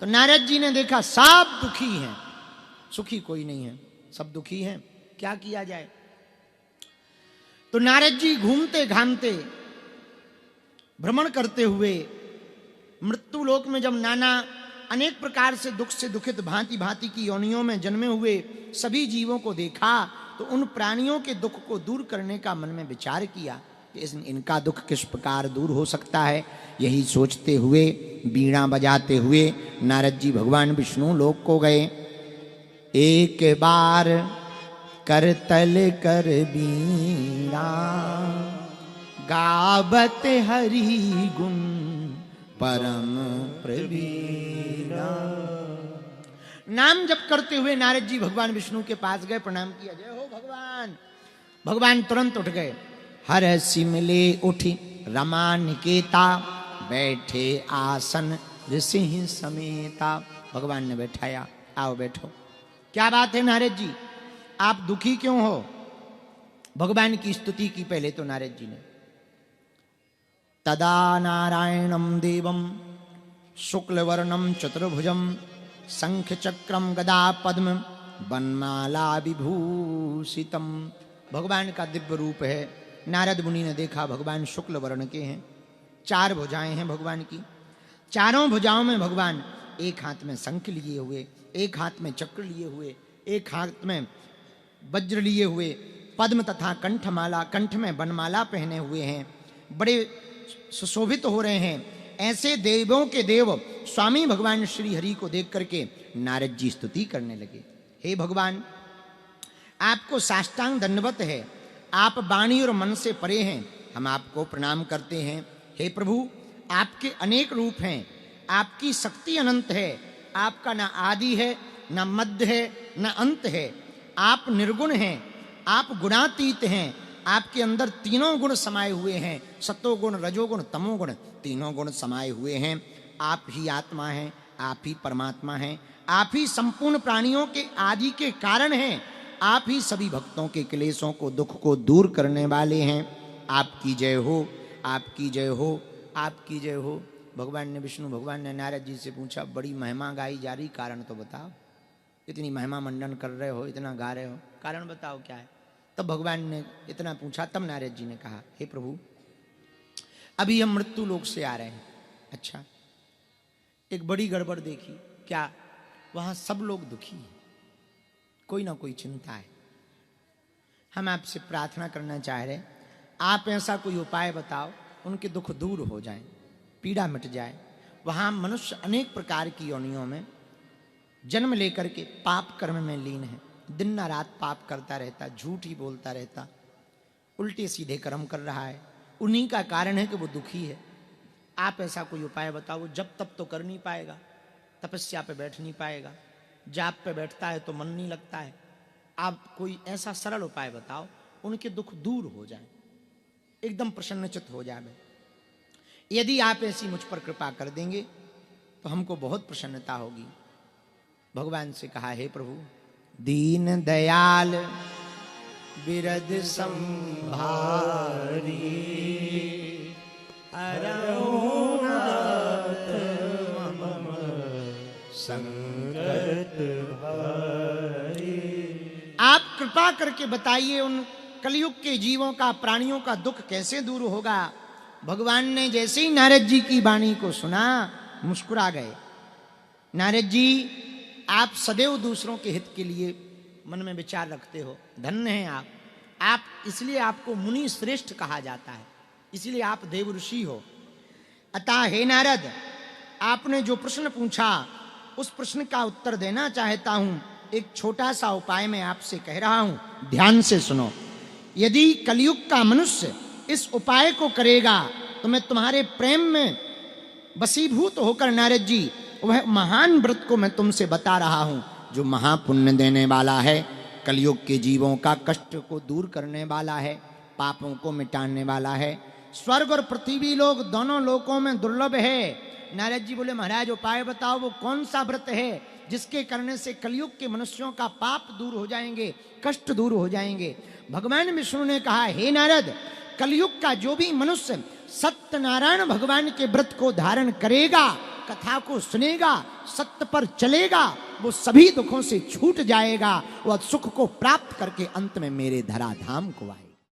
तो नारद जी ने देखा सब दुखी हैं, सुखी कोई नहीं है, सब दुखी हैं, क्या किया जाए। तो नारद जी घूमते घामते भ्रमण करते हुए मृत्यु लोक में जब नाना अनेक प्रकार से दुख से दुखित भांति भांति की योनियों में जन्मे हुए सभी जीवों को देखा, तो उन प्राणियों के दुख को दूर करने का मन में विचार किया कि इनका दुख किस प्रकार दूर हो सकता है। यही सोचते हुए बीणा बजाते हुए नारद जी भगवान विष्णु लोक को गए। एक बार करतल कर बीणा गावत हरि गुण परम प्रवीणा। नाम जप करते हुए नारद जी भगवान विष्णु के पास गए, प्रणाम किया, जय हो भगवान। भगवान तुरंत उठ गए। हर सिमले उठी रमा निकेता, बैठे आसन ऋषि समेता। भगवान ने बैठाया, आओ बैठो। क्या बात है नारद जी, आप दुखी क्यों हो? भगवान की स्तुति की पहले तो नारद जी ने। तदा नारायणं देवं शुक्लवर्णं चतुर्भुजं शंख चक्रम गदा पद्म वनमाला विभूषितम। भगवान का दिव्य रूप है। नारद मुनि ने देखा भगवान शुक्ल वर्ण के हैं, 4 भुजाएं हैं भगवान की। चारों भुजाओं में भगवान एक हाथ में शंख लिए हुए, एक हाथ में चक्र लिए हुए, एक हाथ में वज्र लिए हुए, पद्म तथा कंठमाला, कंठ में वनमाला पहने हुए हैं, बड़े सुशोभित हो रहे हैं। ऐसे देवों के देव स्वामी भगवान श्री हरि को देख करके नारद जी स्तुति करने लगे। हे भगवान, आपको साष्टांग दंडवत है, आप वाणी और मन से परे हैं, हम आपको प्रणाम करते हैं। हे प्रभु, आपके अनेक रूप हैं, आपकी शक्ति अनंत है, आपका ना आदि है, ना मध्य है, ना अंत है। आप निर्गुण हैं, आप गुणातीत हैं, आपके अंदर तीनों गुण समाये हुए हैं, सतोगुण रजोगुण तमोगुण, तीनों गुण समाये हुए हैं। आप ही आत्मा हैं, आप ही परमात्मा हैं, आप ही संपूर्ण प्राणियों के आदि के कारण हैं, आप ही सभी भक्तों के क्लेशों को दुख को दूर करने वाले हैं। आपकी जय हो, आपकी जय हो, आपकी जय हो। भगवान ने विष्णु भगवान ने नारद जी से पूछा, बड़ी महिमा गाई जा रही, कारण तो बताओ, इतनी महिमा मंडन कर रहे हो, इतना गा रहे हो, कारण बताओ क्या है। तब भगवान ने इतना पूछा, तब नारद जी ने कहा, हे प्रभु, अभी हम मृत्यु लोक से आ रहे हैं। अच्छा, एक बड़ी गड़बड़ देखी। क्या? वहां सब लोग दुखी हैं, कोई ना कोई चिंता है। हम आपसे प्रार्थना करना चाह रहे, आप ऐसा कोई उपाय बताओ, उनके दुख दूर हो जाएं, पीड़ा मिट जाए। वहां मनुष्य अनेक प्रकार की योनियों में जन्म लेकर के पाप कर्म में लीन है, दिन न रात पाप करता रहता, झूठ ही बोलता रहता, उल्टे सीधे कर्म कर रहा है। उन्हीं का कारण है कि वो दुखी है। आप ऐसा कोई उपाय बताओ। वो जब तब तो कर नहीं पाएगा, तपस्या पे बैठ नहीं पाएगा, जाप पे बैठता है तो मन नहीं लगता है। आप कोई ऐसा सरल उपाय बताओ, उनके दुख दूर हो जाए, एकदम प्रसन्नचित्त हो जाए। यदि आप ऐसी मुझ पर कृपा कर देंगे तो हमको बहुत प्रसन्नता होगी। भगवान से कहा, हे प्रभु, दीन दयाल बिरद संभारी, अरहुनाथ मम संकट भारी। आप कृपा करके बताइए, उन कलयुग के जीवों का, प्राणियों का दुख कैसे दूर होगा। भगवान ने जैसे ही नारद जी की वाणी को सुना, मुस्कुरा गए। नारद जी, आप सदैव दूसरों के हित के लिए मन में विचार रखते हो, धन्य हैं आप इसलिए आपको मुनि श्रेष्ठ कहा जाता है, इसलिए आप देव ऋषि हो। अतः हे नारद, आपने जो प्रश्न पूछा उस प्रश्न का उत्तर देना चाहता हूं। एक छोटा सा उपाय मैं आपसे कह रहा हूं, ध्यान से सुनो। यदि कलयुग का मनुष्य इस उपाय को करेगा तो मैं तुम्हारे प्रेम में वशीभूत होकर नारद जी, वह महान व्रत को मैं तुमसे बता रहा हूं, जो महापुण्य देने वाला है, कलयुग के जीवों का कष्ट को दूर करने वाला है, पापों को मिटाने वाला है। स्वर्ग और पृथ्वी लोक दोनों लोकों में दुर्लभ है। नारद जी बोले, महाराज उपाय बताओ, वो कौन सा व्रत है जिसके करने से कलयुग के मनुष्यों का पाप दूर हो जाएंगे, कष्ट दूर हो जाएंगे। भगवान विष्णु ने कहा, हे नारद, कलयुग का जो भी मनुष्य सत्यनारायण भगवान के व्रत को धारण करेगा कथा को सुनेगा, सत्य पर चलेगा, वो सभी दुखों से छूट जाएगा, वह सुख को प्राप्त करके अंत में मेरे धराधाम को आएगा।